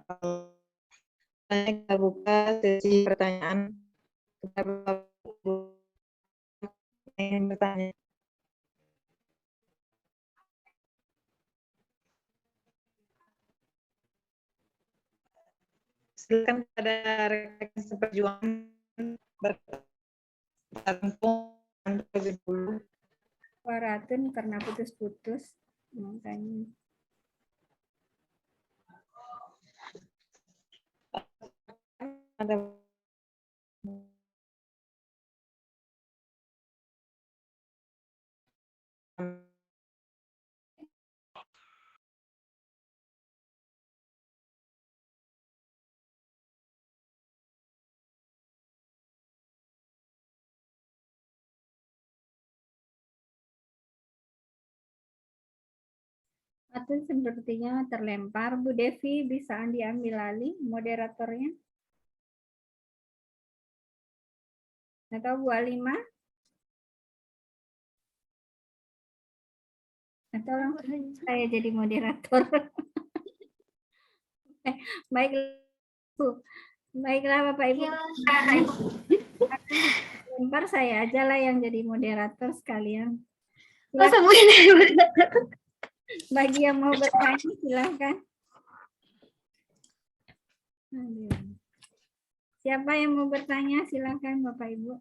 Kita buka sesi pertanyaan. Ingin bertanya. Silakan pada rekan seperjuangan bergabung terlebih dulu. Suarakan karena putus-putus makanya. Ada Atau sepertinya terlempar. Bu Devi, bisa diambil alih moderatornya? Atau Bu Alima? Atau langsung saya jadi moderator? Baiklah, Bu. Baiklah Bapak Ibu. Lempar saya aja lah yang jadi moderator sekalian. Bagi yang mau bertanya silahkan. Siapa yang mau bertanya silahkan Bapak Ibu.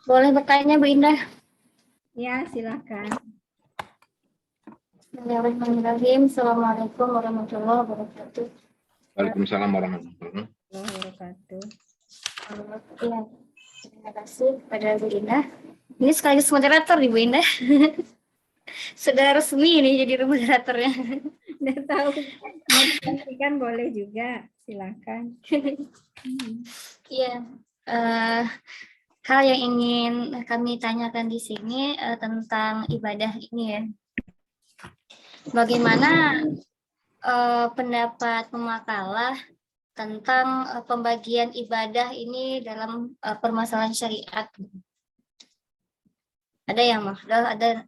Boleh bertanya Bu Indah? Ya, silahkan. Bismillahirrahmanirrahim. Assalamualaikum warahmatullahi wabarakatuh. Waalaikumsalam warahmatullahi wabarakatuh. Ya, terima kasih kepada Bu Indah. Ini sekaligus moderator nih Bu Indah. Sudah resmi ini jadi moderatornya. Udah tahu. Mau digantikan boleh juga. Silakan. Iya. Hal yang ingin kami tanyakan di sini tentang ibadah ini ya. Bagaimana pendapat pemakalah tentang pembagian ibadah ini dalam permasalahan syariat? Ada yang mahdoh,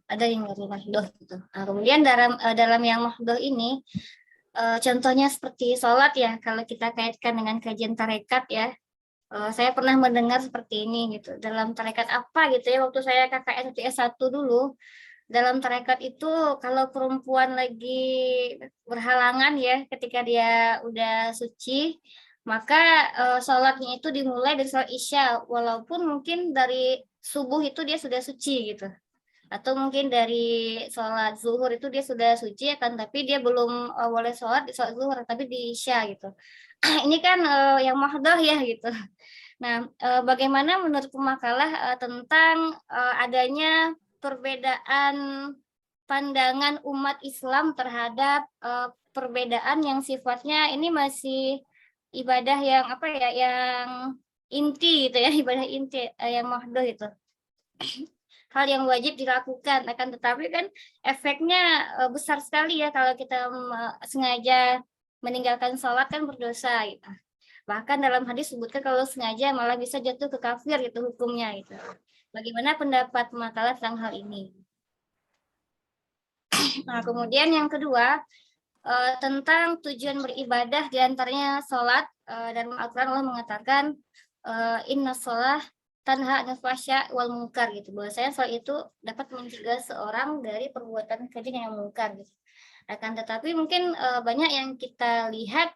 ada yang lebih mahdoh gitu. Nah, kemudian dalam yang mahdoh ini, contohnya seperti sholat ya, kalau kita kaitkan dengan kajian tarekat ya, saya pernah mendengar seperti ini gitu. Dalam tarekat apa gitu ya, waktu saya KKN S1 dulu, dalam tarekat itu kalau perempuan lagi berhalangan ya, ketika dia udah suci, maka sholatnya itu dimulai dari sholat Isya, walaupun mungkin dari subuh itu dia sudah suci gitu. Atau mungkin dari sholat zuhur itu dia sudah suci ya kan, tapi dia belum boleh sholat di sholat zuhur, tapi di Isya gitu. Ini kan yang mahdoh ya gitu. Nah, bagaimana menurut pemakalah tentang adanya perbedaan pandangan umat Islam terhadap perbedaan yang sifatnya ini masih ibadah yang apa ya, yang inti gitu ya, ibadah inti yang mahdoh itu. Hal yang wajib dilakukan, akan tetapi kan efeknya besar sekali ya kalau kita sengaja meninggalkan sholat kan berdosa gitu. Bahkan dalam hadis sebutkan kalau sengaja malah bisa jatuh ke kafir gitu hukumnya gitu. Bagaimana pendapat makalah tentang hal ini? Nah, kemudian yang kedua tentang tujuan beribadah diantaranya sholat, dan Al-Quran Allah mengatakan inna sholah tanha anil fahsya wal munkar gitu. Bahwasanya sholat itu dapat mencegah seorang dari perbuatan keji yang munkar gitu. Akan tetapi mungkin banyak yang kita lihat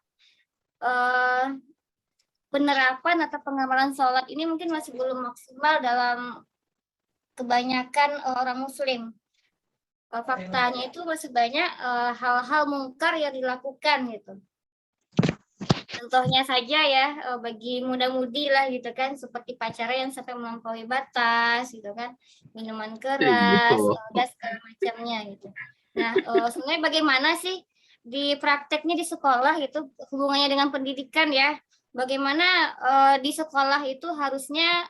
penerapan atau pengamalan sholat ini mungkin masih belum maksimal dalam kebanyakan orang muslim. Faktanya itu masih banyak hal-hal mungkar yang dilakukan gitu. Contohnya saja ya, bagi muda-mudi lah gitu kan, seperti pacaran yang sampai melampaui batas gitu kan, minuman keras, dan segala macamnya gitu. Nah, sebenarnya bagaimana sih di prakteknya di sekolah gitu, hubungannya dengan pendidikan ya, bagaimana di sekolah itu harusnya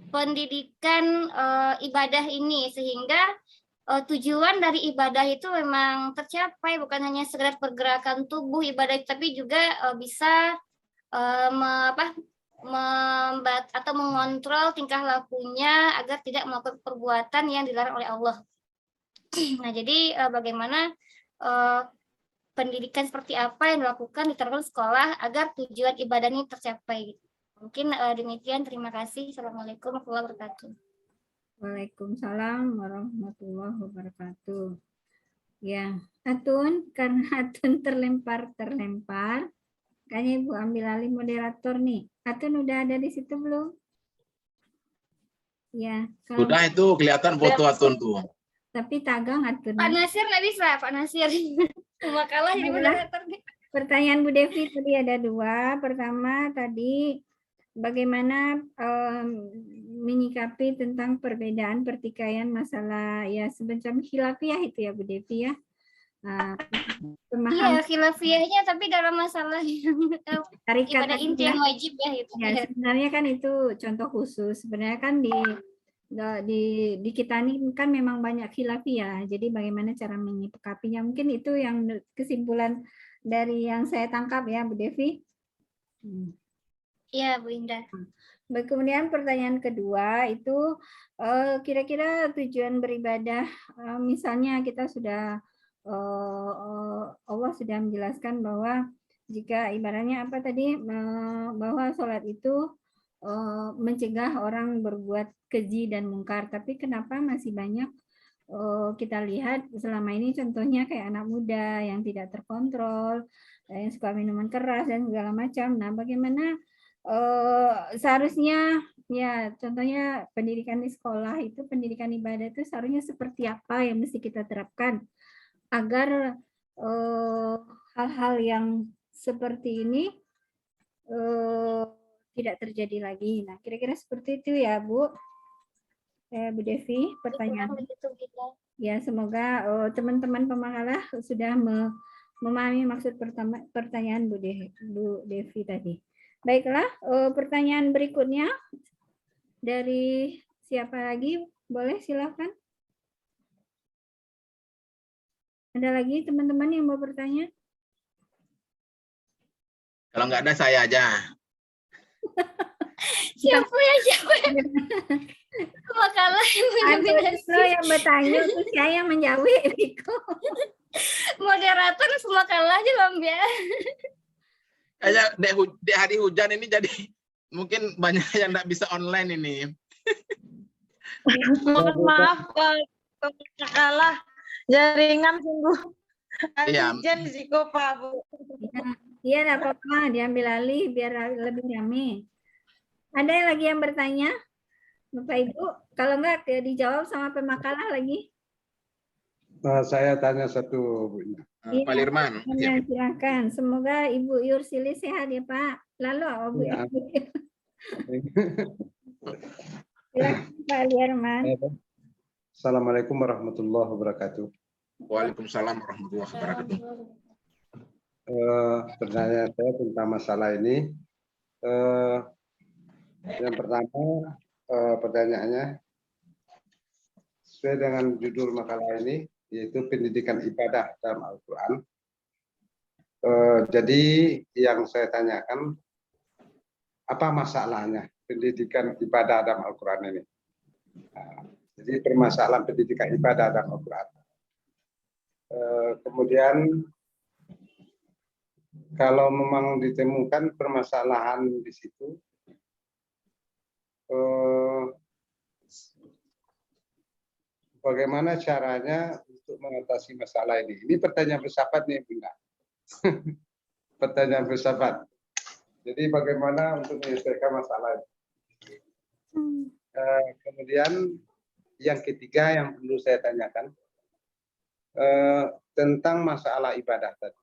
pendidikan ibadah ini sehingga tujuan dari ibadah itu memang tercapai, bukan hanya sekedar pergerakan tubuh ibadah, tapi juga bisa atau mengontrol tingkah lakunya agar tidak melakukan perbuatan yang dilarang oleh Allah. Nah, jadi bagaimana pendidikan seperti apa yang dilakukan di terus sekolah agar tujuan ibadah ini tercapai. Mungkin demikian. Terima kasih. Assalamualaikum warahmatullahi wabarakatuh. Waalaikumsalam warahmatullahi wabarakatuh. Ya, Atun, karena Atun terlempar, kayaknya Ibu ambil alih moderator nih. Atun udah ada di situ belum? Ya, kalau Sudah itu kelihatan foto Atun tuh. tapi tagang Atun. Pak Nasir nggak bisa, Pak Nasir. Semua kalah jadi moderator. Pertanyaan Bu Devi tadi ada dua. Pertama tadi bagaimana menyikapi tentang perbedaan pertikaian masalah ya semacam khilafiyah itu ya Bu Devi ya. Iya, khilafiyahnya tapi dalam masalah yang ibadah inti yang wajib ya gitu. Ya, sebenarnya kan itu contoh khusus. Sebenarnya kan di kita ini kan memang banyak khilafiyah. Jadi bagaimana cara menyikapinya? Mungkin itu yang kesimpulan dari yang saya tangkap ya Bu Devi. Iya, Bu Indah. Kemudian pertanyaan kedua itu kira-kira tujuan beribadah, misalnya kita sudah Allah sudah menjelaskan bahwa jika ibaratnya apa tadi bahwa sholat itu mencegah orang berbuat keji dan mungkar, tapi kenapa masih banyak kita lihat selama ini contohnya kayak anak muda yang tidak terkontrol, yang suka minuman keras dan segala macam. Nah, bagaimana seharusnya ya contohnya pendidikan di sekolah itu, pendidikan ibadah itu seharusnya seperti apa yang mesti kita terapkan agar hal-hal yang seperti ini tidak terjadi lagi. Nah, kira-kira seperti itu ya Bu. Bu Devi, pertanyaan. Ya, semoga teman-teman pemakalah sudah memahami maksud pertanyaan Bu Devi tadi. Baiklah, pertanyaan berikutnya dari siapa lagi? Boleh silakan. Ada lagi teman-teman yang mau bertanya? Kalau nggak ada saya aja. Siapa ya? Makalah yang bertanya terus saya yang menjawab. Moderator semua kalah aja Bang ya. Kayak di hari hujan ini jadi mungkin banyak yang nggak bisa online ini. Mohon maaf kalau kalah. Jaringan sungguh. Iya. Hujan risiko Pak Bu. Iya, enggak apa-apa, diambil alih biar lebih ramai. Ada yang lagi yang bertanya? Bapak Ibu, kalau enggak dijawab sama pemakalah lagi. Saya tanya satu, Bu. Pak Lirman. Ya, silakan. Semoga Ibu Yursili sehat ya Pak. Lalu Bu. Ya. Silakan Pak Lirman. Assalamualaikum warahmatullahi wabarakatuh. Waalaikumsalam warahmatullahi wabarakatuh. Pertanyaan saya tentang masalah ini. Yang pertama, pertanyaannya sesuai dengan judul makalah ini, yaitu pendidikan ibadah dalam Al-Quran. Jadi yang saya tanyakan, apa masalahnya pendidikan ibadah dalam Al-Quran ini? Jadi permasalahan pendidikan ibadah dalam Al-Quran. Kemudian kalau memang ditemukan permasalahan di situ, bagaimana caranya untuk mengatasi masalah ini? Ini pertanyaan filsafat nih, Bunda. Pertanyaan filsafat. Jadi bagaimana untuk menyelesaikan masalah ini? Kemudian yang ketiga yang perlu saya tanyakan tentang masalah ibadah tadi.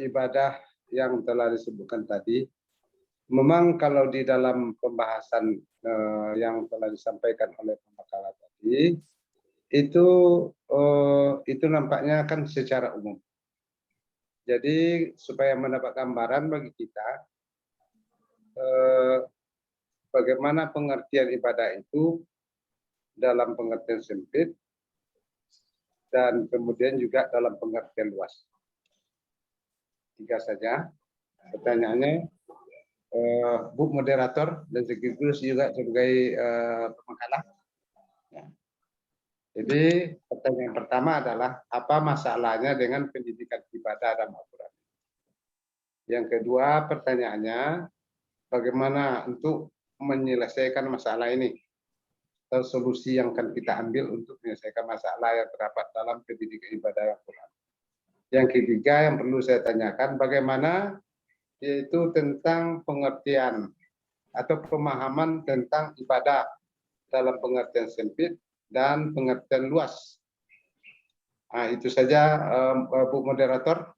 Ibadah yang telah disebutkan tadi, memang kalau di dalam pembahasan yang telah disampaikan oleh pemakalah tadi, itu nampaknya kan secara umum. Jadi supaya mendapat gambaran bagi kita, bagaimana pengertian ibadah itu dalam pengertian sempit dan kemudian juga dalam pengertian luas. Tiga saja pertanyaannya. Bu Moderator dan sekaligus juga sebagai pemakalah. Ya. Jadi pertanyaan pertama adalah apa masalahnya dengan pendidikan ibadah dan Al-Quran? Yang kedua pertanyaannya, bagaimana untuk menyelesaikan masalah ini? Atau solusi yang akan kita ambil untuk menyelesaikan masalah yang terdapat dalam pendidikan ibadah Al-Quran. Yang ketiga yang perlu saya tanyakan, bagaimana yaitu tentang pengertian atau pemahaman tentang ibadah dalam pengertian sempit dan pengertian luas. Nah, itu saja Bu Moderator.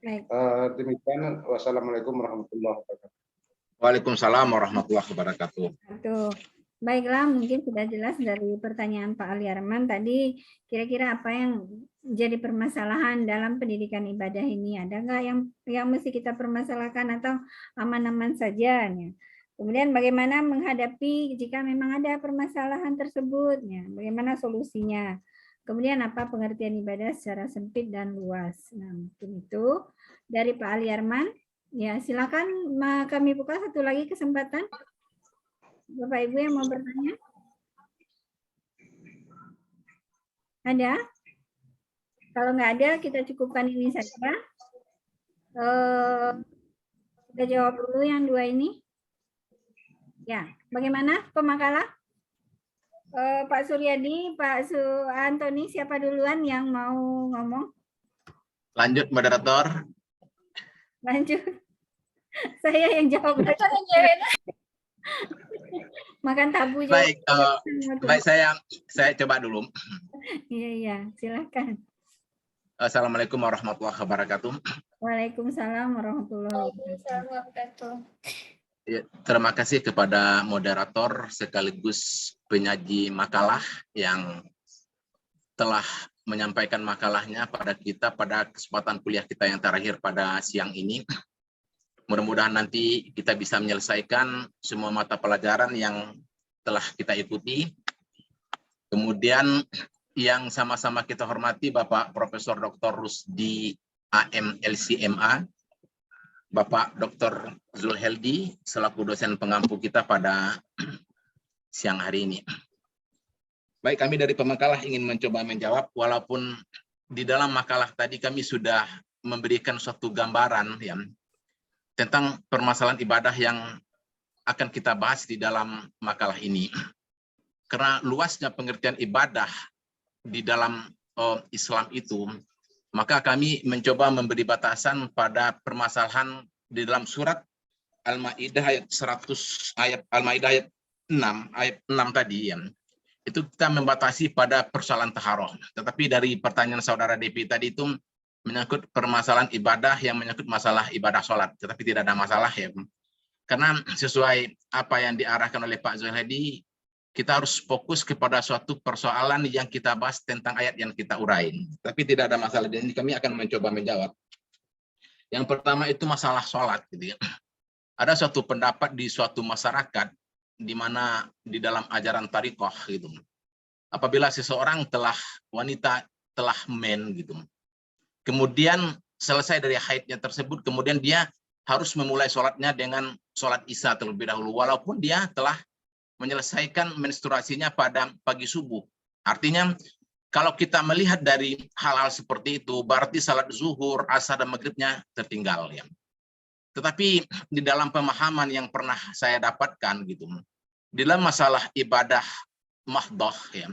Baik. Demikian, wassalamualaikum warahmatullahi wabarakatuh. Waalaikumsalam warahmatullahi wabarakatuh. Tuh. Baiklah, mungkin sudah jelas dari pertanyaan Pak Ali Arman tadi, kira-kira apa yang jadi permasalahan dalam pendidikan ibadah ini? Ada nggak yang mesti kita permasalahkan atau aman-aman saja? Ya. Kemudian bagaimana menghadapi jika memang ada permasalahan tersebut? Ya. Bagaimana solusinya? Kemudian apa pengertian ibadah secara sempit dan luas? Nah, mungkin itu dari Pak Ali Arman. Ya, silakan kami buka satu lagi kesempatan. Bapak Ibu yang mau bertanya? Ada? Kalau nggak ada, kita cukupkan ini saja. Kita jawab dulu yang dua ini. Ya, bagaimana pemakalah? Pak Suryadi, Pak Antoni, siapa duluan yang mau ngomong? Lanjut, Moderator. Lanjut. Saya yang jawab. Makan tabu juga. Baik, baik saya coba dulu. Iya, silakan. Assalamualaikum warahmatullahi wabarakatuh. Waalaikumsalam warahmatullahi wabarakatuh. Ya, terima kasih kepada moderator sekaligus penyaji makalah yang telah menyampaikan makalahnya pada kita pada kesempatan kuliah kita yang terakhir pada siang ini. Mudah-mudahan nanti kita bisa menyelesaikan semua mata pelajaran yang telah kita ikuti. Kemudian yang sama-sama kita hormati Bapak Profesor Dr. Rusdi AM LCMA, Bapak Dr. Zulheldi selaku dosen pengampu kita pada siang hari ini. Baik, kami dari pemakalah ingin mencoba menjawab, walaupun di dalam makalah tadi kami sudah memberikan suatu gambaran ya, tentang permasalahan ibadah yang akan kita bahas di dalam makalah ini. Karena luasnya pengertian ibadah di dalam Islam itu, maka kami mencoba memberi batasan pada permasalahan di dalam surat Al-Maidah ayat 100 Al-Maidah ayat 6 tadi ya. Itu kita membatasi pada persoalan taharah. Tetapi dari pertanyaan saudara Devi tadi itu menyangkut permasalahan ibadah yang menyangkut masalah ibadah sholat, tetapi tidak ada masalah ya. Karena sesuai apa yang diarahkan oleh Pak Zulhadi, kita harus fokus kepada suatu persoalan yang kita bahas tentang ayat yang kita urain. Tapi tidak ada masalah, dan kami akan mencoba menjawab. Yang pertama itu masalah sholat. Gitu ya. Ada suatu pendapat di suatu masyarakat, di mana di dalam ajaran tariqah, gitu. Apabila seseorang wanita telah men, gitu, kemudian selesai dari haidnya tersebut, kemudian dia harus memulai sholatnya dengan sholat isya terlebih dahulu, walaupun dia telah menyelesaikan menstruasinya pada pagi subuh. Artinya, kalau kita melihat dari hal-hal seperti itu, berarti salat zuhur, asar, dan maghribnya tertinggal. Ya. Tetapi di dalam pemahaman yang pernah saya dapatkan, gitu, di dalam masalah ibadah mahdoh, ya,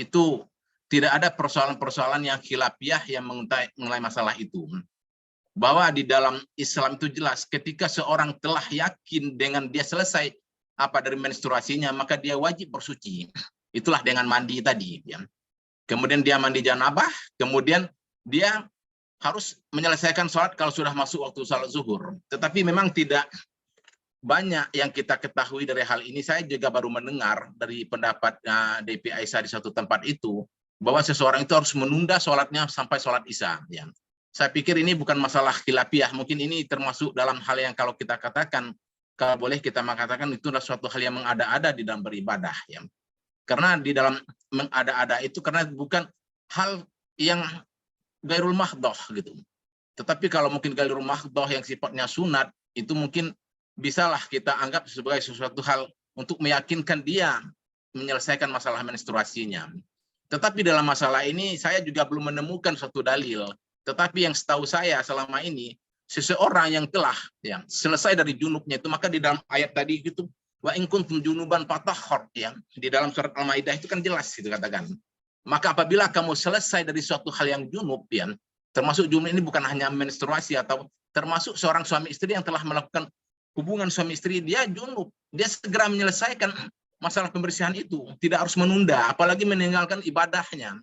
itu tidak ada persoalan-persoalan yang khilafiyah yang mengenai masalah itu. Bahwa di dalam Islam itu jelas, ketika seorang telah yakin dengan dia selesai dari menstruasinya, maka dia wajib bersuci. Itulah dengan mandi tadi. Ya. Kemudian dia mandi janabah, kemudian dia harus menyelesaikan sholat kalau sudah masuk waktu sholat zuhur. Tetapi memang tidak banyak yang kita ketahui dari hal ini. Saya juga baru mendengar dari pendapat DP Aisyah di suatu tempat itu, bahwa seseorang itu harus menunda sholatnya sampai sholat isya. Ya. Saya pikir ini bukan masalah khilafiyah. Mungkin ini termasuk dalam hal yang kalau kita katakan, kalau boleh kita mengatakan itu adalah suatu hal yang mengada-ada di dalam beribadah. Ya. Karena di dalam mengada-ada itu karena bukan hal yang gairul mahdoh gitu. Tetapi kalau mungkin gairul mahdoh yang sifatnya sunat, itu mungkin bisalah kita anggap sebagai sesuatu hal untuk meyakinkan dia menyelesaikan masalah menstruasinya. Tetapi dalam masalah ini saya juga belum menemukan suatu dalil. Tetapi yang setahu saya selama ini, seseorang yang telah selesai dari junubnya itu, maka di dalam ayat tadi itu, wa in kuntum junuban fatahhar, di dalam surat Al-Maidah itu kan jelas itu katakan. Maka apabila kamu selesai dari suatu hal yang junub, termasuk junub ini bukan hanya menstruasi, atau termasuk seorang suami istri yang telah melakukan hubungan suami istri, dia junub, dia segera menyelesaikan masalah pembersihan itu, tidak harus menunda, apalagi meninggalkan ibadahnya.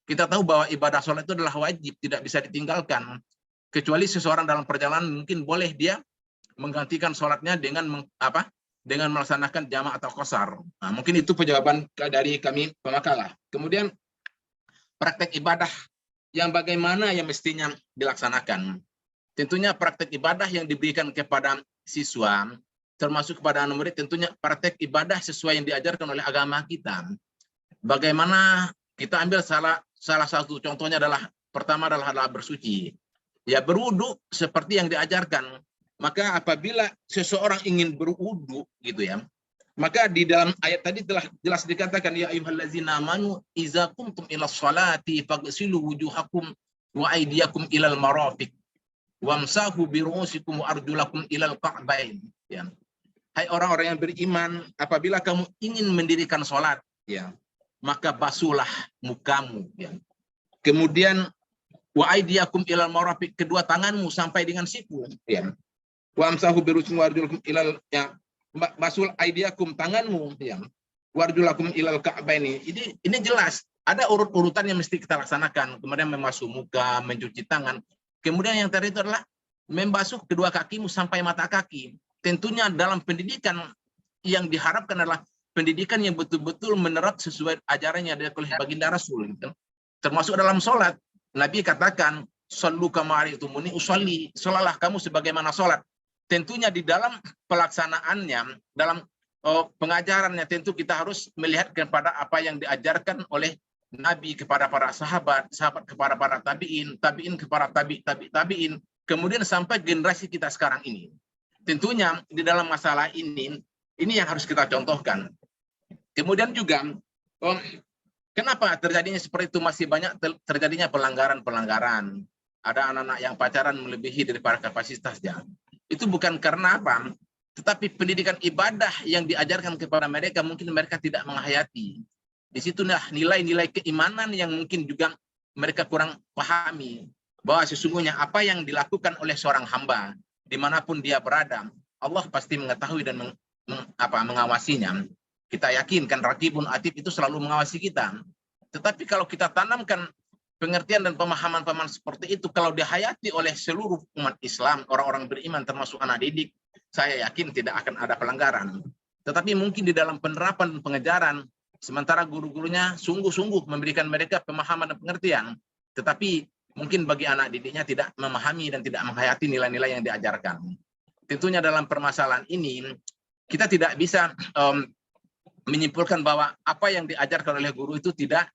Kita tahu bahwa ibadah sholat itu adalah wajib, tidak bisa ditinggalkan. Kecuali seseorang dalam perjalanan mungkin boleh dia menggantikan sholatnya dengan dengan melaksanakan jamaah atau qasar. Nah, mungkin itu jawaban dari kami pemakalah. Kemudian praktek ibadah yang bagaimana yang mestinya dilaksanakan. Tentunya praktek ibadah yang diberikan kepada siswa, termasuk kepada anak murid, tentunya praktek ibadah sesuai yang diajarkan oleh agama kita. Bagaimana kita ambil salah satu contohnya adalah, pertama adalah bersuci. Ya, berwudu seperti yang diajarkan. Maka apabila seseorang ingin berwudu gitu ya, maka di dalam ayat tadi telah jelas dikatakan, ya ayyuhallazina amanu idza qumtum ilas sholati faghsilu wujuhakum wa aydiyakum ilal marafiq wamsahu bi ru'usikum wa arjulakum ilal ka'bain. Ya. Hai orang-orang yang beriman, apabila kamu ingin mendirikan sholat, maka basuhlah mukamu. Kemudian wa aydiyakum ilal marafiq, kedua tanganmu sampai dengan siku. Wa amsahu bi ru'usikum wa arjulakum ilal, basuh aydiyakum, tanganmu, warjulakum ilal ka'baini. Ini jelas ada urut-urutan yang mesti kita laksanakan. Kemudian membasuh muka, mencuci tangan. Kemudian yang terakhir itu adalah membasuh kedua kakimu sampai mata kaki. Tentunya dalam pendidikan yang diharapkan adalah pendidikan yang betul-betul menerap sesuai ajarannya dari baginda Rasul. Termasuk dalam sholat. Nabi katakan, "Shallu kama ra'aitumuni usolli." Sholalah kamu sebagaimana sholat. Tentunya di dalam pelaksanaannya, dalam pengajarannya, tentu kita harus melihat kepada apa yang diajarkan oleh Nabi kepada para sahabat, sahabat kepada para tabi'in, tabi'in kepada tabi'in, kemudian sampai generasi kita sekarang ini. Tentunya di dalam masalah ini yang harus kita contohkan. Kemudian juga, kenapa terjadinya seperti itu, masih banyak terjadinya pelanggaran-pelanggaran. Ada anak-anak yang pacaran melebihi daripada kapasitasnya. Itu bukan karena apa, tetapi pendidikan ibadah yang diajarkan kepada mereka, mungkin mereka tidak menghayati. Di situlah nilai-nilai keimanan yang mungkin juga mereka kurang pahami, bahwa sesungguhnya apa yang dilakukan oleh seorang hamba, dimanapun dia berada, Allah pasti mengetahui dan mengawasinya. Kita yakin kan Raqibun Atid itu selalu mengawasi kita. Tetapi kalau kita tanamkan pengertian dan pemahaman-pemahaman seperti itu, kalau dihayati oleh seluruh umat Islam, orang-orang beriman termasuk anak didik, saya yakin tidak akan ada pelanggaran. Tetapi mungkin di dalam penerapan dan pengejaran, sementara guru-gurunya sungguh-sungguh memberikan mereka pemahaman dan pengertian, tetapi mungkin bagi anak didiknya tidak memahami dan tidak menghayati nilai-nilai yang diajarkan. Tentunya dalam permasalahan ini, kita tidak bisa menyimpulkan bahwa apa yang diajarkan oleh guru itu tidak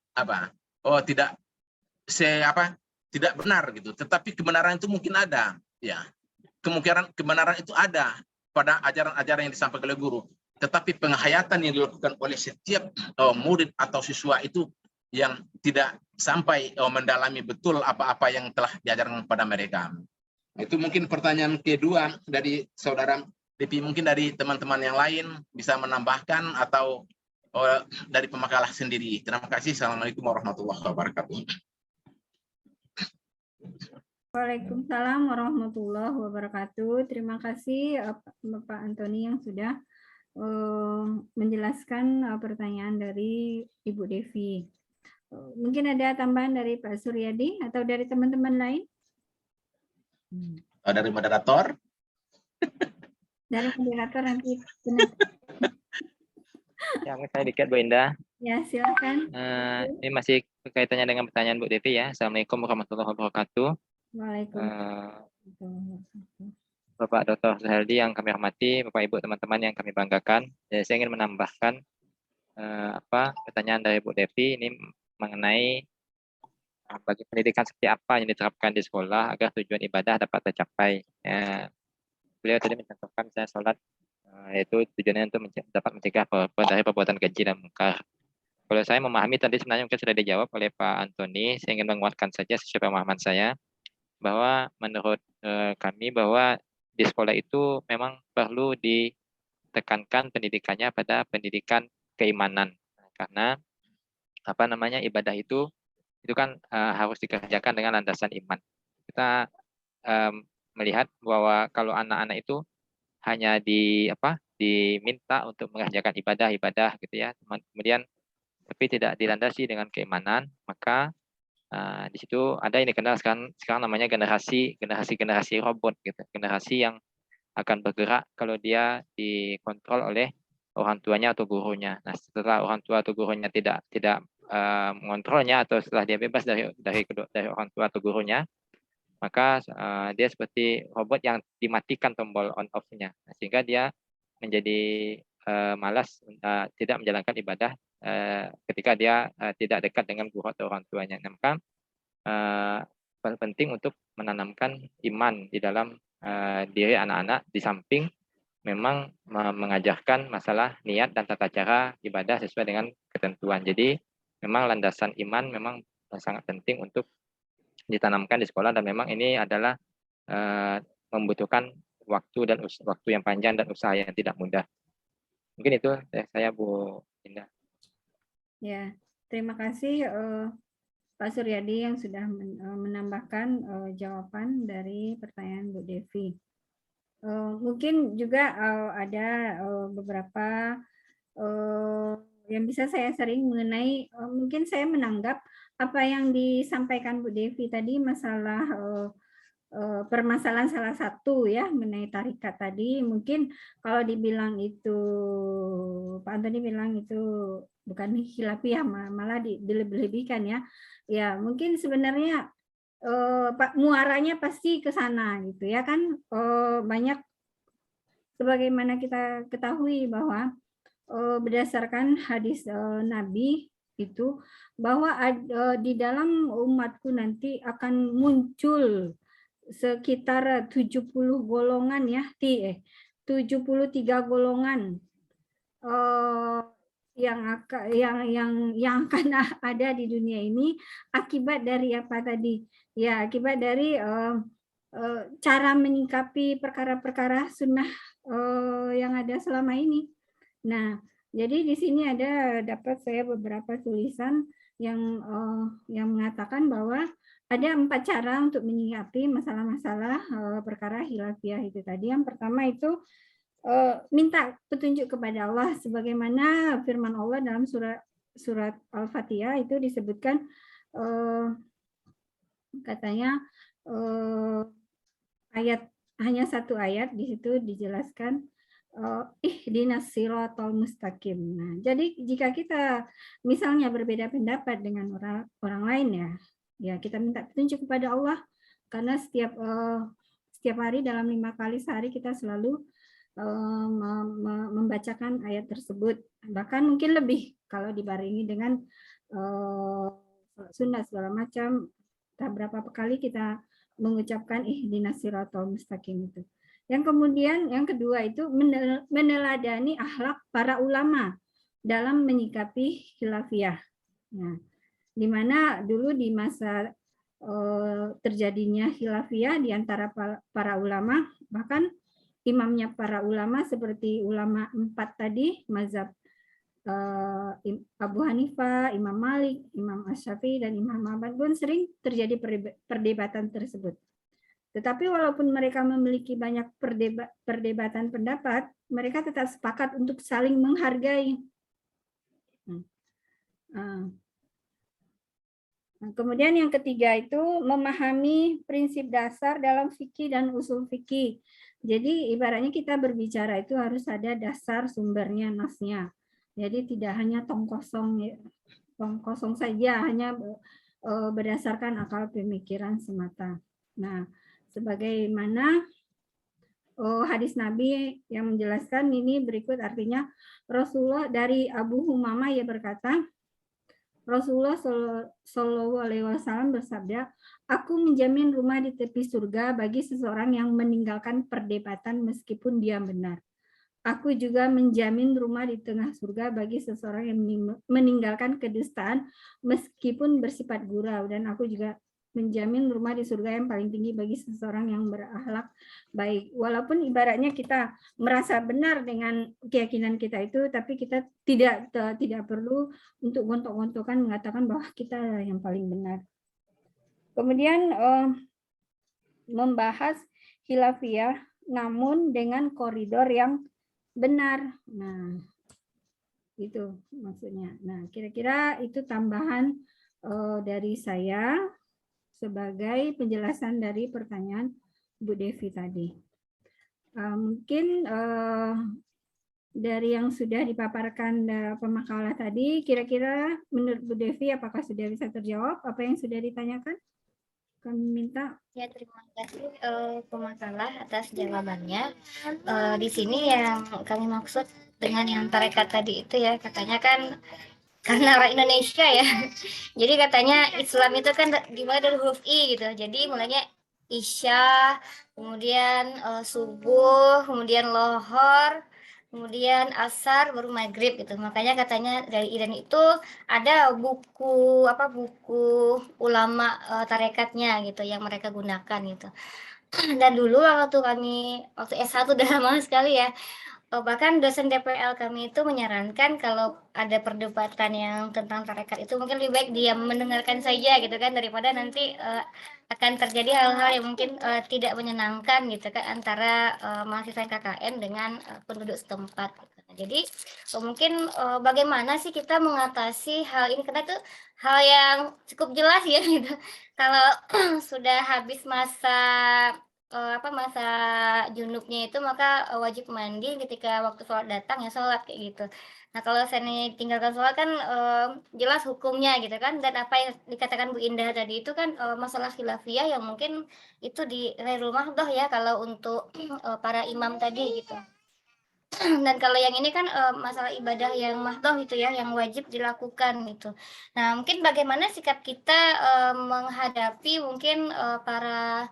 tidak benar gitu. Tetapi kebenaran itu mungkin ada, ya. Kemungkinan kebenaran itu ada pada ajaran-ajaran yang disampaikan oleh guru. Tetapi penghayatan yang dilakukan oleh setiap murid atau siswa itu yang tidak sampai mendalami betul apa-apa yang telah diajarkan kepada mereka. Itu mungkin pertanyaan kedua dari saudara Devi. Mungkin dari teman-teman yang lain bisa menambahkan atau dari pemakalah sendiri. Terima kasih. Assalamualaikum warahmatullahi wabarakatuh. Waalaikumsalam warahmatullahi wabarakatuh. Terima kasih Bapak Antoni yang sudah menjelaskan pertanyaan dari Ibu Devi. Mungkin ada tambahan dari Pak Suryadi atau dari teman-teman lain? Dari moderator? Dari moderator nanti. Ya, saya dikit Bu Indah. Ya, silakan. Ini masih kaitannya dengan pertanyaan Bu Devi ya. Assalamualaikum warahmatullahi wabarakatuh. Waalaikumsalam. Bapak Dr. Suheldi yang kami hormati, Bapak Ibu teman-teman yang kami banggakan. Saya ingin menambahkan pertanyaan dari Bu Devi ini mengenai bagi pendidikan seperti apa yang diterapkan di sekolah agar tujuan ibadah dapat tercapai. beliau tadi mencontohkan misalnya sholat, yaitu tujuannya untuk dapat mencegah dari perbuatan keji dan mungkar. Kalau saya memahami tadi sebenarnya mungkin sudah dijawab oleh Pak Antoni, saya ingin menguatkan saja sesuai pemahaman saya, bahwa menurut kami bahwa di sekolah itu memang perlu ditekankan pendidikannya pada pendidikan keimanan. Karena ibadah itu kan harus dikerjakan dengan landasan iman. Kita melihat bahwa kalau anak-anak itu hanya diminta untuk mengerjakan ibadah gitu ya, kemudian tapi tidak dilandasi dengan keimanan, maka di situ ada yang dikenal sekarang namanya generasi robot gitu, generasi yang akan bergerak kalau dia dikontrol oleh orang tuanya atau gurunya. Nah, setelah orang tua atau gurunya tidak mengontrolnya, atau setelah dia bebas dari orang tua atau gurunya, maka dia seperti robot yang dimatikan tombol on off-nya, sehingga dia menjadi malas, tidak menjalankan ibadah ketika dia tidak dekat dengan guru atau orang tuanya. Nah, maka penting untuk menanamkan iman di dalam diri anak-anak, di samping memang mengajarkan masalah niat dan tata cara ibadah sesuai dengan ketentuan. Jadi memang landasan iman memang sangat penting untuk ditanamkan di sekolah, dan memang ini adalah membutuhkan waktu yang panjang dan usaha yang tidak mudah. Mungkin itu saya, Bu Indah. Ya, terima kasih Pak Suryadi yang sudah menambahkan jawaban dari pertanyaan Bu Devi. Mungkin juga ada beberapa yang bisa saya sharing mengenai, mungkin saya menanggap apa yang disampaikan Bu Devi tadi, masalah permasalahan salah satu ya mengenai tarikat tadi. Mungkin kalau dibilang itu, Pak Antoni bilang itu bukan khilafiyah, malah dilebih-lebihkan ya. Ya mungkin sebenarnya Pak muaranya pasti ke sana gitu ya kan. Banyak, sebagaimana kita ketahui bahwa berdasarkan hadis Nabi itu, bahwa di dalam umatku nanti akan muncul sekitar 70 golongan ya, 73 golongan yang akan ada di dunia ini akibat dari apa tadi? Ya, akibat dari cara menyikapi perkara-perkara sunnah yang ada selama ini. Nah, jadi di sini dapat saya beberapa tulisan yang mengatakan bahwa ada 4 cara untuk menyikapi masalah-masalah perkara khilafiyah itu tadi. Yang pertama itu minta petunjuk kepada Allah, sebagaimana firman Allah dalam surat Al-Fatihah itu disebutkan, katanya hanya satu ayat di situ dijelaskan ihdinas siratal mustaqim. Nah, jadi jika kita misalnya berbeda pendapat dengan orang lain ya kita minta petunjuk kepada Allah, karena setiap hari dalam 5 kali sehari kita selalu membacakan ayat tersebut, bahkan mungkin lebih kalau dibarengi dengan sunnah segala macam. Berapa kali kita mengucapkan ihdinas siratal mustaqim itu. Yang kemudian yang kedua itu meneladani akhlak para ulama dalam menyikapi khilafiyah. Nah, di mana dulu di masa terjadinya khilafiyah di antara para ulama, bahkan imamnya para ulama seperti ulama 4 tadi, mazhab Abu Hanifah, Imam Malik, Imam Asy-Syafi'i, dan Imam Ahmad pun sering terjadi perdebatan tersebut. Tetapi walaupun mereka memiliki banyak perdebatan pendapat, mereka tetap sepakat untuk saling menghargai. Kemudian yang ketiga itu memahami prinsip dasar dalam fikih dan usul fikih. Jadi ibaratnya kita berbicara itu harus ada dasar sumbernya, nasnya. Jadi tidak hanya tong kosong saja, hanya berdasarkan akal pemikiran semata. Nah, sebagaimana hadis Nabi yang menjelaskan ini berikut, artinya Rasulullah dari Abu Humamah ia berkata, Rasulullah Shallallahu Alaihi Wasallam bersabda, "Aku menjamin rumah di tepi surga bagi seseorang yang meninggalkan perdebatan meskipun dia benar. Aku juga menjamin rumah di tengah surga bagi seseorang yang meninggalkan kedustaan meskipun bersifat gurau. Dan aku juga menjamin rumah di surga yang paling tinggi bagi seseorang yang berakhlak baik." Walaupun ibaratnya kita merasa benar dengan keyakinan kita itu, tapi kita tidak perlu untuk gontok-gontokan mengatakan bahwa kita yang paling benar. Kemudian membahas khilafiyah namun dengan koridor yang benar. Nah, itu maksudnya. Nah, kira-kira itu tambahan dari saya sebagai penjelasan dari pertanyaan Bu Devi tadi. Mungkin dari yang sudah dipaparkan pemakalah tadi, kira-kira menurut Bu Devi apakah sudah bisa terjawab apa yang sudah ditanyakan? Kami minta. Ya, terima kasih pemakalah atas jawabannya. Di sini yang kami maksud dengan yang tarekat tadi itu ya, katanya kan karena orang Indonesia ya. Jadi katanya Islam itu kan dimulai dari huruf I gitu. Jadi mulainya Isya, kemudian subuh, kemudian lohor, kemudian asar, baru maghrib gitu. Makanya katanya dari Iran itu ada buku ulama tarekatnya gitu yang mereka gunakan gitu. Dan dulu waktu S1 udah lama sekali ya. Bahkan dosen DPL kami itu menyarankan kalau ada perdebatan yang tentang tarekat itu mungkin lebih baik dia mendengarkan saja gitu kan, daripada nanti akan terjadi hal-hal yang mungkin tidak menyenangkan gitu kan antara mahasiswa KKN dengan penduduk setempat. Jadi mungkin bagaimana sih kita mengatasi hal ini, karena itu hal yang cukup jelas ya gitu. Kalau sudah habis masa junubnya itu, maka wajib mandi ketika waktu sholat datang ya sholat kayak gitu. Nah kalau saya tinggalkan sholat kan jelas hukumnya gitu kan, dan apa yang dikatakan Bu Indah tadi itu kan masalah khilafiyah yang mungkin itu di Ghairul Mahdoh ya kalau untuk para imam tadi gitu. Dan kalau yang ini kan masalah ibadah yang mahdoh itu ya, yang wajib dilakukan gitu. Nah mungkin bagaimana sikap kita menghadapi mungkin para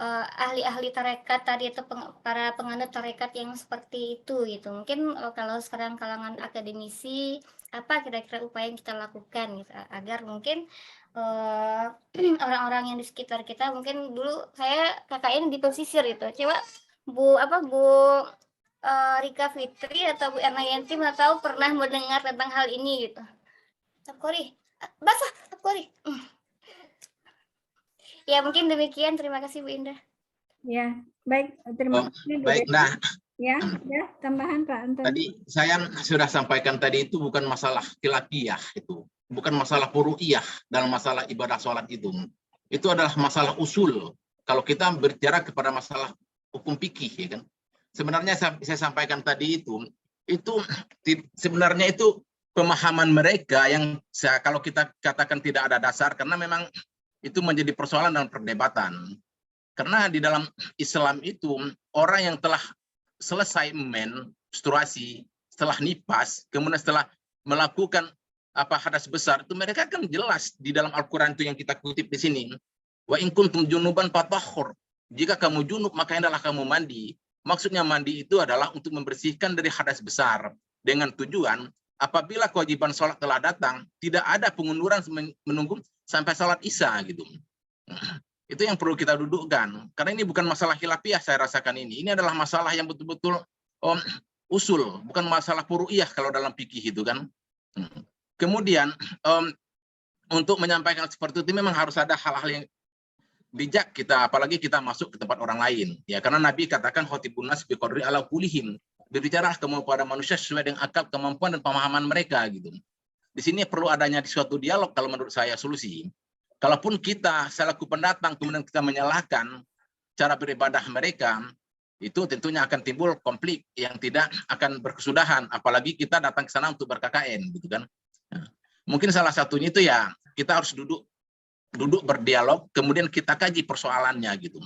ahli-ahli tarekat tadi atau para penganut tarekat yang seperti itu gitu. Mungkin kalau sekarang kalangan akademisi, apa kira-kira upaya yang kita lakukan gitu agar mungkin orang-orang yang di sekitar kita, mungkin dulu saya KKN di pesisir itu. Coba Bu Rika Fitri atau Bu Erna Yanti tahu pernah mendengar tentang hal ini gitu. Tapkori, basah Tapkori. Ya mungkin demikian, terima kasih Bu Indah. Ya, baik, terima kasih Bu Baik, Devi. nah Ya, tambahan Pak Anton. tadi saya sudah sampaikan tadi itu bukan masalah khilafiyah itu, bukan masalah furu'iyah dalam masalah ibadah sholat itu. Itu adalah masalah usul. Kalau kita berbicara kepada masalah hukum fikih, ya kan? Sebenarnya saya sampaikan tadi itu sebenarnya itu pemahaman mereka yang kalau kita katakan tidak ada dasar, karena memang itu menjadi persoalan dalam perdebatan. Karena di dalam Islam itu orang yang telah selesai menstruasi, setelah nifas, kemudian setelah melakukan hadas besar, itu mereka kan jelas di dalam Al-Quran itu yang kita kutip di sini. Wa in kuntum junuban fatahhur. Jika kamu junub maka hendaklah kamu mandi. Maksudnya mandi itu adalah untuk membersihkan dari hadas besar, dengan tujuan apabila kewajiban sholat telah datang, tidak ada pengunduran menunggu sampai sholat Isya gitu. Itu yang perlu kita dudukkan. Karena ini bukan masalah khilafiyah saya rasakan ini. Ini adalah masalah yang betul-betul usul, bukan masalah furu'iyah kalau dalam fikih itu kan. Kemudian untuk menyampaikan seperti itu memang harus ada hal-hal yang bijak kita, apalagi kita masuk ke tempat orang lain. Ya, karena Nabi katakan khotibun nas biqadri ala kulihim. Berbicara kepada manusia sesuai dengan akal, kemampuan dan pemahaman mereka gitu. Di sini perlu adanya suatu dialog kalau menurut saya solusi. Kalaupun kita selaku pendatang kemudian kita menyalahkan cara beribadah mereka, itu tentunya akan timbul konflik yang tidak akan berkesudahan, apalagi kita datang ke sana untuk ber-KKN gitu kan. Nah, mungkin salah satunya itu ya kita harus duduk berdialog, kemudian kita kaji persoalannya gitu.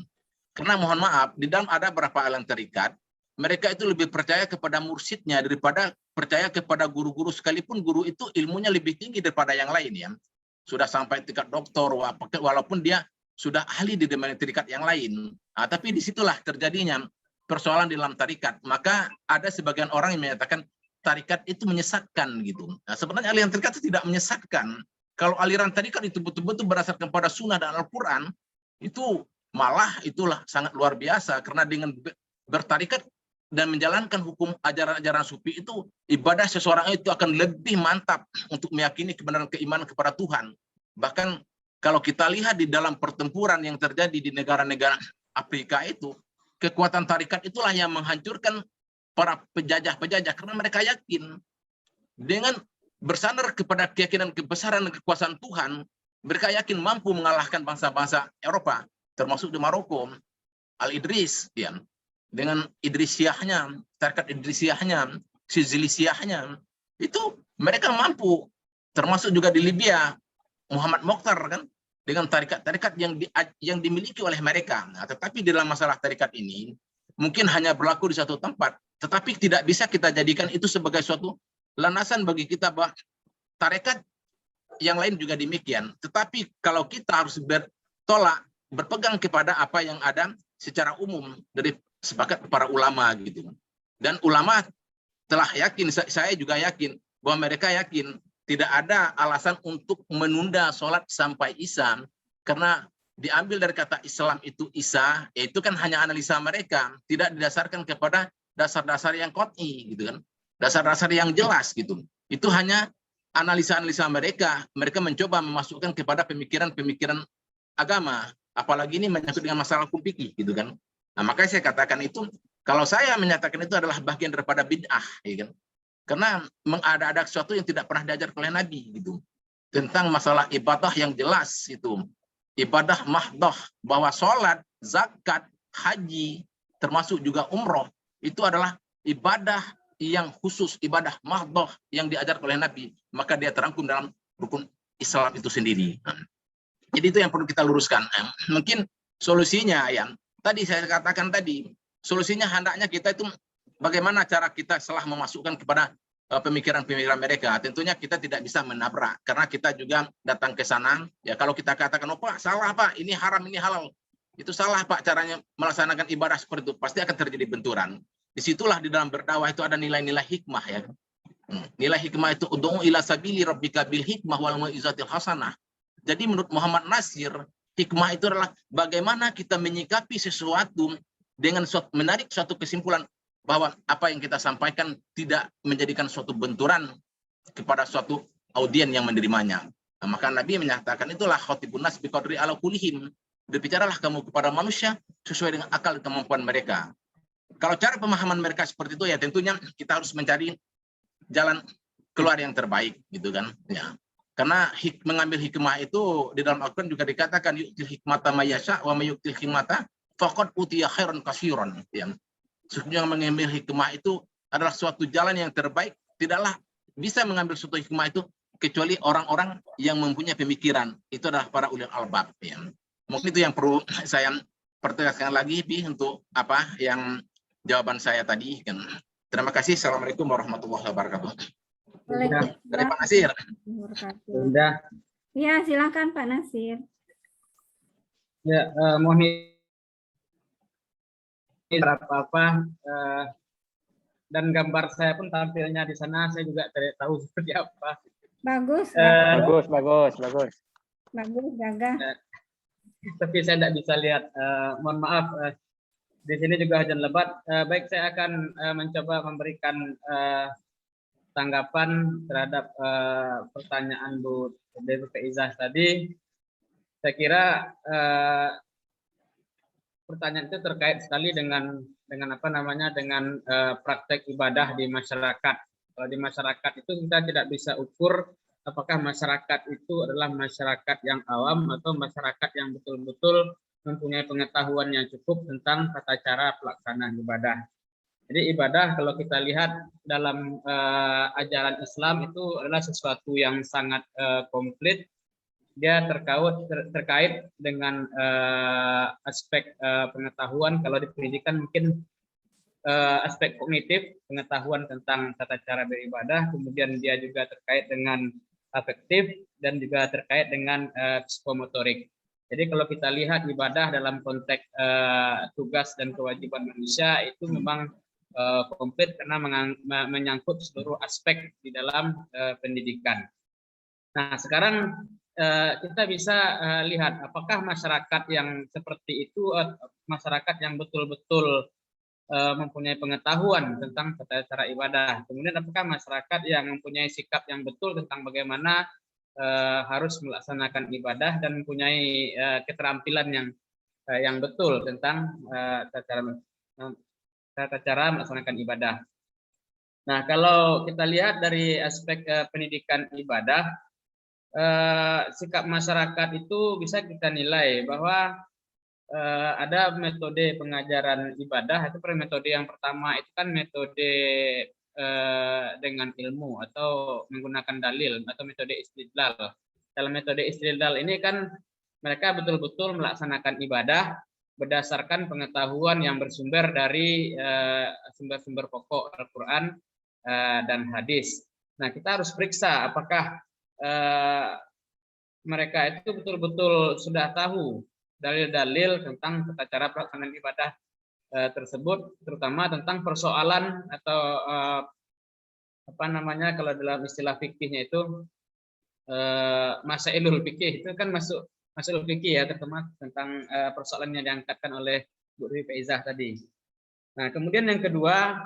Karena mohon maaf, di dalam ada beberapa aliran tarikat mereka itu lebih percaya kepada mursyidnya daripada percaya kepada guru-guru, sekalipun guru itu ilmunya lebih tinggi daripada yang lain ya. Sudah sampai tingkat doktor, walaupun dia sudah ahli di tingkat yang lain. Nah, tapi disitulah terjadinya persoalan di dalam tarikat. Maka ada sebagian orang yang menyatakan tarikat itu menyesatkan gitu. Nah, sebenarnya aliran tarikat itu tidak menyesatkan. Kalau aliran tarikat itu betul-betul berdasarkan pada sunnah dan Al-Quran, itu malah itulah sangat luar biasa. Karena dengan bertarikat dan menjalankan hukum ajaran-ajaran sufi itu, ibadah seseorang itu akan lebih mantap untuk meyakini kebenaran keimanan kepada Tuhan. Bahkan kalau kita lihat di dalam pertempuran yang terjadi di negara-negara Afrika itu, kekuatan tarikat itulah yang menghancurkan para penjajah-penjajah, karena mereka yakin dengan bersandar kepada keyakinan kebesaran dan kekuasaan Tuhan, mereka yakin mampu mengalahkan bangsa-bangsa Eropa, termasuk di Maroko, Al-Idris, ya, dengan Idrisiyahnya, tarikat Idrisiyahnya, Sizilisiyahnya, itu mereka mampu, termasuk juga di Libya, Muhammad Mokhtar kan, dengan tarikat-tarikat yang dimiliki oleh mereka. Nah, tetapi di dalam masalah tarikat ini, mungkin hanya berlaku di satu tempat, tetapi tidak bisa kita jadikan itu sebagai suatu landasan bagi kita bahwa tarikat yang lain juga demikian. Tetapi kalau kita harus berpegang kepada apa yang ada secara umum dari sepakat para ulama gitu. Dan ulama telah yakin, saya juga yakin bahwa mereka yakin tidak ada alasan untuk menunda sholat sampai Isya, karena diambil dari kata Islam itu Isa, itu kan hanya analisa mereka, tidak didasarkan kepada dasar-dasar yang qat'i gitu kan, dasar-dasar yang jelas gitu. Itu hanya analisa-analisa mereka mencoba memasukkan kepada pemikiran-pemikiran agama, apalagi ini menyangkut dengan masalah hukum fikih gitu kan. Nah, makanya saya katakan itu, kalau saya menyatakan itu adalah bagian daripada bid'ah, ya kan? Karena mengada-ada sesuatu yang tidak pernah diajar oleh Nabi gitu. Tentang masalah ibadah yang jelas itu. Ibadah mahdoh, bahwa sholat, zakat, haji, termasuk juga umroh, itu adalah ibadah yang khusus, ibadah mahdoh yang diajar oleh Nabi. Maka dia terangkum dalam rukun Islam itu sendiri. Jadi itu yang perlu kita luruskan. Mungkin solusinya yang tadi saya katakan tadi, solusinya hendaknya kita itu bagaimana cara kita setelah memasukkan kepada pemikiran-pemikiran mereka. Tentunya kita tidak bisa menabrak, karena kita juga datang ke sana. Ya kalau kita katakan, oh Pak, salah Pak, ini haram, ini halal. Itu salah Pak, caranya melaksanakan ibadah seperti itu. Pasti akan terjadi benturan. Disitulah di dalam berdakwah itu ada nilai-nilai hikmah ya. Nilai hikmah itu ud'u ila sabili rabbika bil hikmah wal mau'izatil hasanah. Jadi menurut Muhammad Nasir, hikmah itu adalah bagaimana kita menyikapi sesuatu dengan menarik suatu kesimpulan bahwa apa yang kita sampaikan tidak menjadikan suatu benturan kepada suatu audien yang menerimanya. Nah, maka Nabi menyatakan itulah khatibun nas biqadri ala kulihim. Berbicaralah kamu kepada manusia sesuai dengan akal dan kemampuan mereka. Kalau cara pemahaman mereka seperti itu, ya tentunya kita harus mencari jalan keluar yang terbaik gitu kan ya. Karena mengambil hikmah itu di dalam Al-Quran juga dikatakan yu'til hikmata mayyasha wa mayyu'til hikmata faqad utiya khairan katsiran ya. Sesungguhnya mengambil hikmah itu adalah suatu jalan yang terbaik, tidaklah bisa mengambil suatu hikmah itu kecuali orang-orang yang mempunyai pemikiran. Itu adalah para ulil albab ya. Mungkin itu yang perlu saya pertegaskan lagi untuk apa yang jawaban saya tadi kan. Terima kasih. Assalamualaikum warahmatullahi wabarakatuh. Dari Pak Nasir. Sudah. Ya, silakan Pak Nasir. Ya, mohon apa-apa dan gambar saya pun tampilnya di sana, saya juga tidak tahu seperti apa. Bagus, Bagus. gagah. Tapi saya tidak bisa lihat. Mohon maaf. Di sini juga hujan lebat. Baik, saya akan mencoba memberikan tanggapan terhadap pertanyaan Bu Dewi Faizah tadi. Saya kira pertanyaan itu terkait sekali dengan apa namanya, dengan praktek ibadah di masyarakat. Kalau di masyarakat itu kita tidak bisa ukur apakah masyarakat itu adalah masyarakat yang awam atau masyarakat yang betul-betul mempunyai pengetahuan yang cukup tentang tata cara pelaksanaan ibadah. Jadi ibadah kalau kita lihat dalam ajaran Islam itu adalah sesuatu yang sangat komplit. Dia terkait dengan aspek pengetahuan. Kalau di pendidikan mungkin aspek kognitif, pengetahuan tentang tata cara beribadah, kemudian dia juga terkait dengan afektif dan juga terkait dengan psikomotorik. Jadi kalau kita lihat ibadah dalam konteks tugas dan kewajiban manusia itu memang komplit karena menyangkut seluruh aspek di dalam pendidikan. Nah, sekarang kita bisa lihat apakah masyarakat yang seperti itu masyarakat yang betul-betul mempunyai pengetahuan tentang tata cara ibadah. Kemudian apakah masyarakat yang mempunyai sikap yang betul tentang bagaimana harus melaksanakan ibadah dan mempunyai keterampilan yang betul tentang tata cara melaksanakan ibadah. Nah, kalau kita lihat dari aspek pendidikan ibadah, sikap masyarakat itu bisa kita nilai bahwa ada metode pengajaran ibadah. Itu metode yang pertama itu kan metode dengan ilmu atau menggunakan dalil atau metode istidlal. Dalam metode istidlal ini kan mereka betul-betul melaksanakan ibadah berdasarkan pengetahuan yang bersumber dari sumber-sumber pokok Al-Quran dan hadis. Nah, kita harus periksa apakah mereka itu betul-betul sudah tahu dalil-dalil tentang tata cara pelaksanaan ibadah tersebut, terutama tentang persoalan atau apa namanya kalau dalam istilah fikihnya itu masailul fikih, itu kan masuk fikih ya, terutama tentang persoalan yang diangkatkan oleh Bu Dwi Faizah tadi. Nah, kemudian yang kedua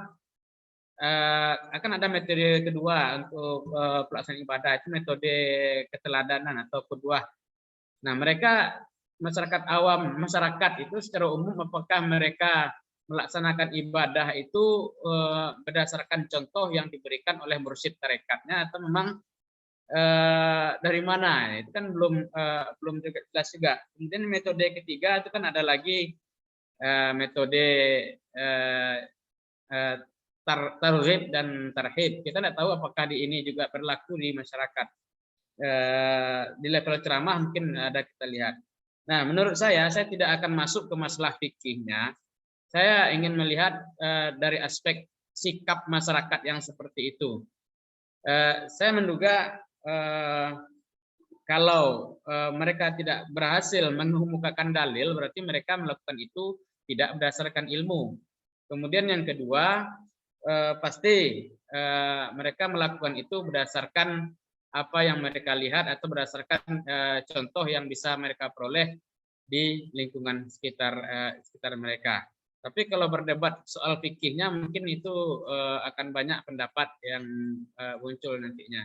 akan ada metode kedua untuk pelaksanaan ibadah, itu metode keteladanan atau qudwah. Nah, mereka masyarakat awam, masyarakat itu secara umum apakah mereka melaksanakan ibadah itu berdasarkan contoh yang diberikan oleh mursyid tarekatnya atau memang dari mana? Itu kan belum jelas juga. Kemudian metode ketiga itu kan ada lagi metode targhib dan tarhib. Kita tidak tahu apakah di ini juga berlaku di masyarakat. Di level ceramah mungkin ada kita lihat. Nah, menurut saya tidak akan masuk ke masalah fikihnya. Saya ingin melihat dari aspek sikap masyarakat yang seperti itu. Saya menduga kalau mereka tidak berhasil mengemukakan dalil, berarti mereka melakukan itu tidak berdasarkan ilmu. Kemudian yang kedua, pasti mereka melakukan itu berdasarkan apa yang mereka lihat atau berdasarkan contoh yang bisa mereka peroleh di lingkungan sekitar mereka. Tapi kalau berdebat soal fikihnya mungkin itu akan banyak pendapat yang muncul nantinya.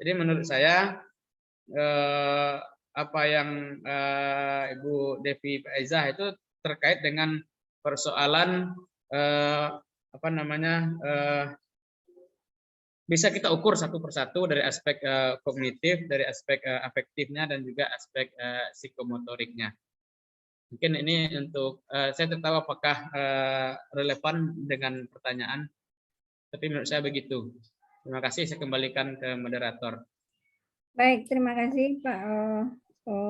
Jadi menurut saya apa yang Ibu Devi Faizah itu terkait dengan persoalan apa namanya bisa kita ukur satu persatu dari aspek kognitif, dari aspek afektifnya, dan juga aspek psikomotoriknya. Mungkin ini untuk saya tidak tahu apakah relevan dengan pertanyaan, tapi menurut saya begitu. Terima kasih, saya kembalikan ke moderator. Baik, terima kasih Pak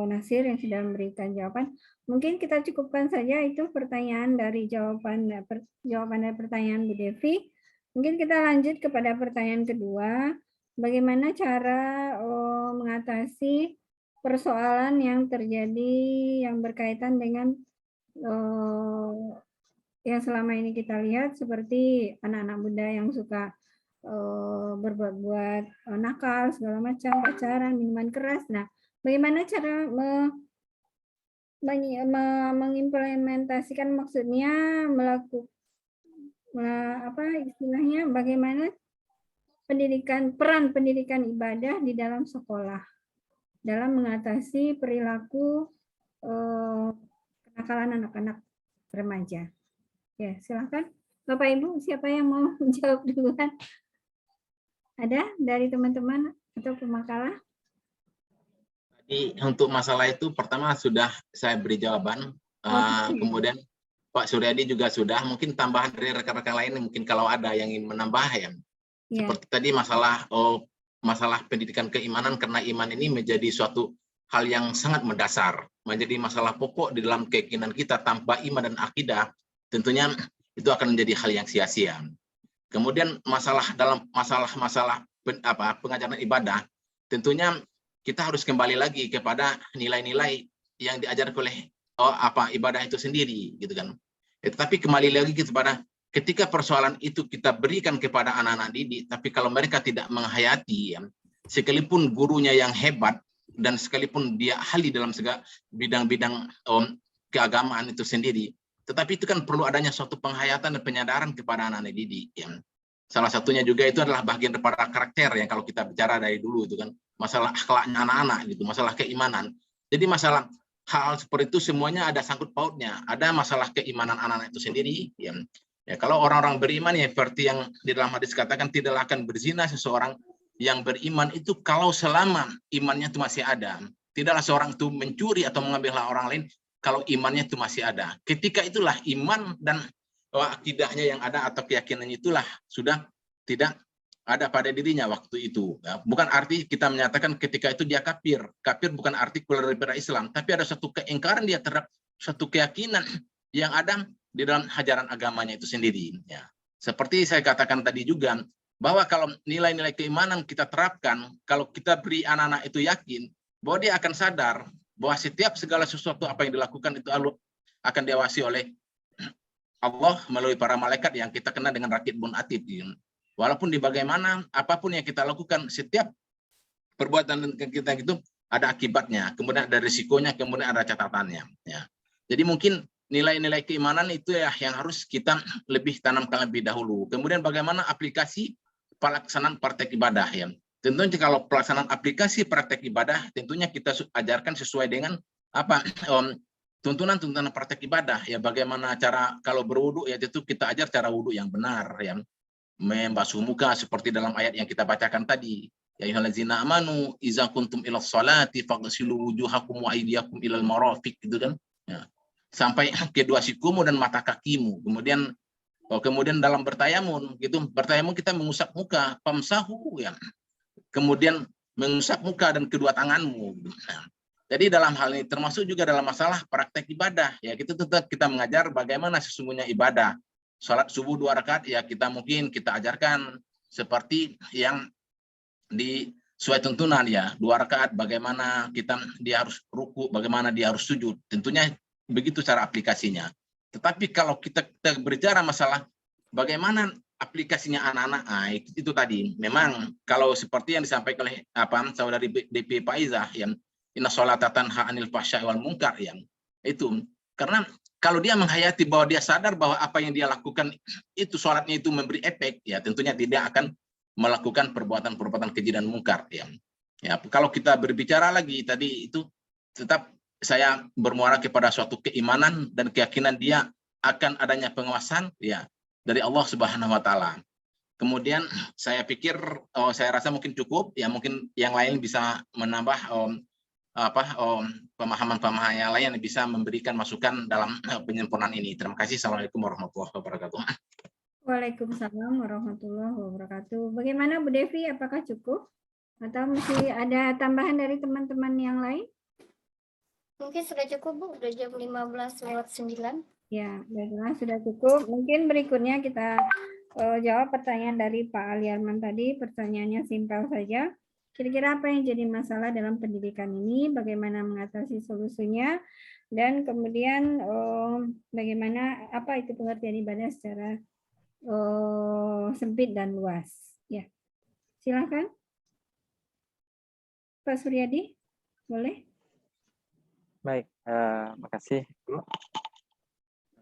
Nasir yang sudah memberikan jawaban. Mungkin kita cukupkan saja itu pertanyaan dari jawaban dari pertanyaan Bu Devi. Mungkin kita lanjut kepada pertanyaan kedua. Bagaimana cara mengatasi persoalan yang terjadi yang berkaitan dengan yang selama ini kita lihat seperti anak-anak muda yang suka berbuat nakal segala macam, pacaran, minuman keras. Nah, bagaimana cara mengimplementasikan, maksudnya istilahnya bagaimana peran pendidikan ibadah di dalam sekolah dalam mengatasi perilaku kenakalan anak-anak remaja. Ya, silakan Bapak Ibu, siapa yang mau menjawab duluan? Ada dari teman-teman atau pemakalah? Jadi untuk masalah itu pertama sudah saya beri jawaban, kemudian Pak Suryadi juga sudah, mungkin tambahan dari rekan-rekan lain mungkin kalau ada yang ingin menambah ya. Seperti tadi masalah pendidikan keimanan, karena iman ini menjadi suatu hal yang sangat mendasar, menjadi masalah pokok di dalam keyakinan kita. Tanpa iman dan akidah tentunya itu akan menjadi hal yang sia-sia. Kemudian dalam masalah pengajaran ibadah, tentunya kita harus kembali lagi kepada nilai-nilai yang diajarkan oleh ibadah itu sendiri, gitu kan. Tetapi kembali lagi kepada ketika persoalan itu kita berikan kepada anak-anak didik, tapi kalau mereka tidak menghayati, ya, sekalipun gurunya yang hebat dan sekalipun dia ahli dalam segala bidang-bidang keagamaan itu sendiri, tetapi itu kan perlu adanya suatu penghayatan dan penyadaran kepada anak-anak didik. Ya. Salah satunya juga itu adalah bagian daripada karakter yang kalau kita bicara dari dulu itu kan masalah akhlaknya anak-anak gitu, masalah keimanan. Jadi masalah hal seperti itu semuanya ada sangkut pautnya. Ada masalah keimanan anak-anak itu sendiri. Ya, kalau orang-orang beriman ya seperti yang di dalam hadis katakan tidak akan berzina seseorang yang beriman itu kalau selama imannya itu masih ada. Tidaklah seorang itu mencuri atau mengambil hak orang lain kalau imannya itu masih ada. Ketika itulah iman dan akidahnya yang ada atau keyakinannya itulah sudah tidak ada pada dirinya waktu itu. Bukan arti kita menyatakan ketika itu dia kafir. Kafir bukan arti keluar daripada Islam, tapi ada satu keingkaran dia terhadap satu keyakinan yang ada di dalam ajaran agamanya itu sendiri. Ya. Seperti saya katakan tadi juga, bahwa kalau nilai-nilai keimanan kita terapkan, kalau kita beri anak-anak itu yakin, bahwa dia akan sadar bahwa setiap segala sesuatu apa yang dilakukan itu akan diawasi oleh Allah melalui para malaikat yang kita kenal dengan Raqibun Atid. Walaupun di bagaimana, apapun yang kita lakukan, setiap perbuatan kita itu ada akibatnya, kemudian ada risikonya, kemudian ada catatannya. Ya. Jadi mungkin nilai-nilai keimanan itu ya yang harus kita lebih tanamkan lebih dahulu. Kemudian bagaimana aplikasi pelaksanaan praktek ibadah. Ya. Tentunya kalau pelaksanaan aplikasi praktek ibadah, tentunya kita ajarkan sesuai dengan tuntunan praktek ibadah. Ya, bagaimana cara kalau berwudu, ya itu kita ajar cara wudu yang benar. Ya. Membasuh muka seperti dalam ayat yang kita bacakan tadi. Ya ayyuhallazina amanu idza kuntum ilas sholati faghsilu wujuhakum wa aydiyakum ilal marafiq, gitu kan. Ya. Sampai kedua sikumu dan mata kakimu. Kemudian dalam bertayamun, gitu. Bertayamun kita mengusap muka, famsahu ya. Kemudian mengusap muka dan kedua tanganmu. Nah, jadi dalam hal ini termasuk juga dalam masalah praktek ibadah. Ya, kita mengajar bagaimana sesungguhnya ibadah. Salat subuh 2 rakaat ya kita ajarkan seperti yang sesuai tuntunan ya, 2 rakaat bagaimana dia harus ruku, bagaimana dia harus sujud. Tentunya begitu cara aplikasinya. Tetapi kalau kita berbicara masalah bagaimana aplikasinya anak-anak, itu tadi memang kalau seperti yang disampaikan oleh saudari DP Faizah yang inna sholata tanha 'anil fahsya'i wal munkar, yang itu karena kalau dia menghayati bahwa dia sadar bahwa apa yang dia lakukan itu sholatnya itu memberi efek, ya tentunya tidak akan melakukan perbuatan-perbuatan keji dan mungkar. Ya, kalau kita berbicara lagi tadi itu tetap saya bermuara kepada suatu keimanan dan keyakinan dia akan adanya pengawasan ya dari Allah Subhanahu Wa Taala. Kemudian saya pikir saya rasa mungkin cukup ya, mungkin yang lain bisa menambah pemahaman-pemahaman yang lain yang bisa memberikan masukan dalam penyempurnaan ini. Terima kasih. Assalamualaikum warahmatullahi wabarakatuh. Waalaikumsalam warahmatullahi wabarakatuh. Bagaimana Bu Devi? Apakah cukup? Atau masih ada tambahan dari teman-teman yang lain? Mungkin sudah cukup, Bu. Udah jam 15:09. Ya, baiklah, sudah cukup. Mungkin berikutnya kita jawab pertanyaan dari Pak Aliarman tadi. Pertanyaannya simpel saja. Kira-kira apa yang jadi masalah dalam pendidikan ini, bagaimana mengatasi solusinya, dan kemudian bagaimana apa itu pengertian ibadah secara sempit dan luas. Ya, silakan, Pak Suryadi, boleh? Baik, makasih Bu.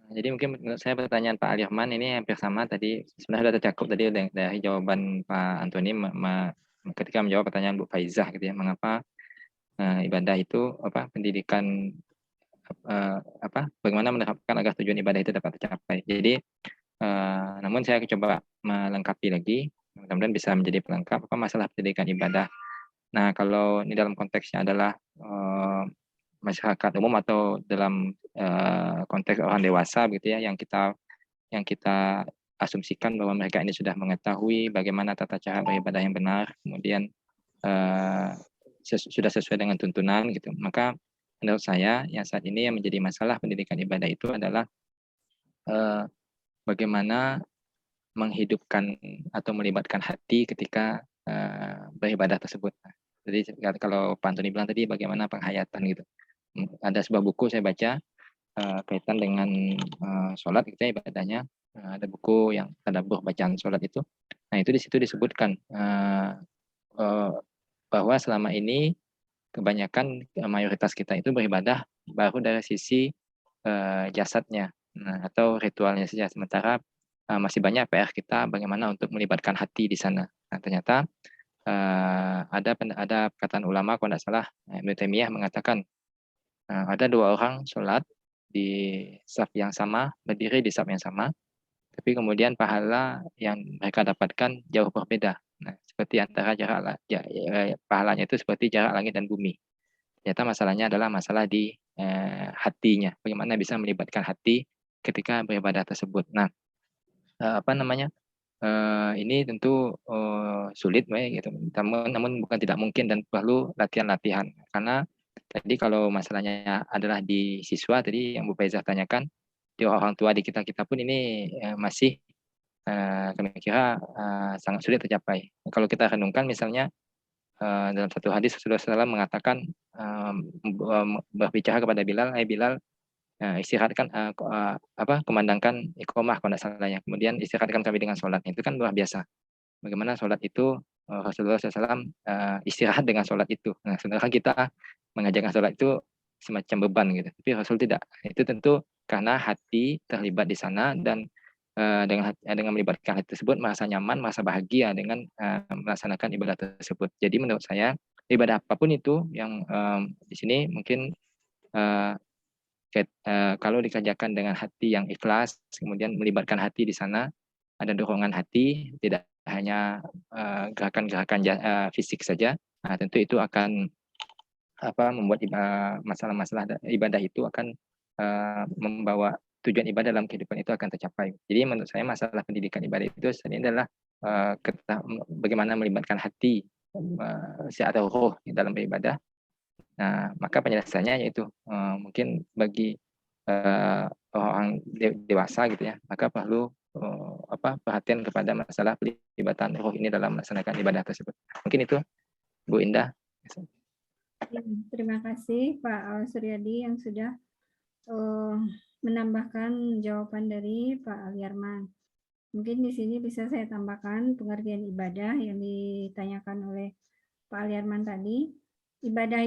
Jadi mungkin menurut saya pertanyaan Pak Aliarman ini hampir sama tadi, sebenarnya sudah tercakup tadi dari jawaban Pak Antoni ketika menjawab pertanyaan Bu Faizah gitu ya, mengapa ibadah itu pendidikan bagaimana menerapkan agar tujuan ibadah itu dapat tercapai. Jadi namun saya coba melengkapi lagi, mudah-mudahan bisa menjadi pelengkap masalah pendidikan ibadah. Nah, kalau ini dalam konteksnya adalah masyarakat umum atau dalam konteks orang dewasa gitu ya, yang kita asumsikan bahwa mereka ini sudah mengetahui bagaimana tata cara beribadah yang benar, kemudian sudah sesuai dengan tuntunan gitu. Maka menurut saya yang saat ini yang menjadi masalah pendidikan ibadah itu adalah bagaimana menghidupkan atau melibatkan hati ketika beribadah tersebut. Jadi kalau Pak Antoni bilang tadi bagaimana penghayatan gitu. Ada sebuah buku saya baca kaitan dengan sholat gitu ya, ibadahnya. Ada buku yang tadabbur bacaan sholat itu. Nah itu di situ disebutkan bahwa selama ini kebanyakan mayoritas kita itu beribadah baru dari sisi jasadnya, atau ritualnya saja. Sementara masih banyak PR kita bagaimana untuk melibatkan hati di sana. Nah, ternyata ada perkataan ulama kalau tidak salah, Ibnu Taimiyah mengatakan ada dua orang sholat di saf yang sama, berdiri di saf yang sama, tapi kemudian pahala yang mereka dapatkan jauh berbeda. Nah, seperti antara pahalanya itu seperti jarak langit dan bumi. Ternyata masalahnya adalah masalah di hatinya. Bagaimana bisa melibatkan hati ketika beribadah tersebut. Nah, ini tentu sulit, gitu. Namun bukan tidak mungkin dan perlu latihan-latihan. Karena tadi kalau masalahnya adalah di siswa tadi yang Bu Faizah tanyakan, di orang tua di kita pun ini masih kami kira sangat sulit tercapai. Kalau kita renungkan misalnya dalam satu hadis Rasulullah SAW mengatakan berbicara kepada Bilal, Bilal, istirahatkan kumandangkan iqomah kalau tidak salahnya. Kemudian istirahatkan kami dengan sholat. Itu kan luar biasa. Bagaimana sholat itu Rasulullah SAW istirahat dengan sholat itu. Nah, sebenarnya kita mengajarkan sholat itu semacam beban gitu. Tapi Rasul tidak. Itu tentu karena hati terlibat di sana dan dengan melibatkan hati tersebut merasa nyaman, merasa bahagia dengan melaksanakan ibadah tersebut. Jadi menurut saya ibadah apapun itu yang di sini mungkin kalau dikerjakan dengan hati yang ikhlas, kemudian melibatkan hati di sana, ada dorongan hati, tidak hanya gerakan-gerakan fisik saja, nah, tentu itu akan membuat masalah-masalah ibadah itu akan membawa tujuan ibadah dalam kehidupan itu akan tercapai. Jadi menurut saya masalah pendidikan ibadah itu sebenarnya adalah bagaimana melibatkan hati atau roh dalam beribadah. Nah, maka penyelesaiannya yaitu mungkin bagi orang dewasa gitu ya, maka perlu perhatian kepada masalah pelibatan roh ini dalam melaksanakan ibadah tersebut. Mungkin itu Bu Indah. Terima kasih Pak Suryadi yang sudah menambahkan jawaban dari Pak Aliarman. Mungkin di sini bisa saya tambahkan pengertian ibadah yang ditanyakan oleh Pak Aliarman tadi. Ibadah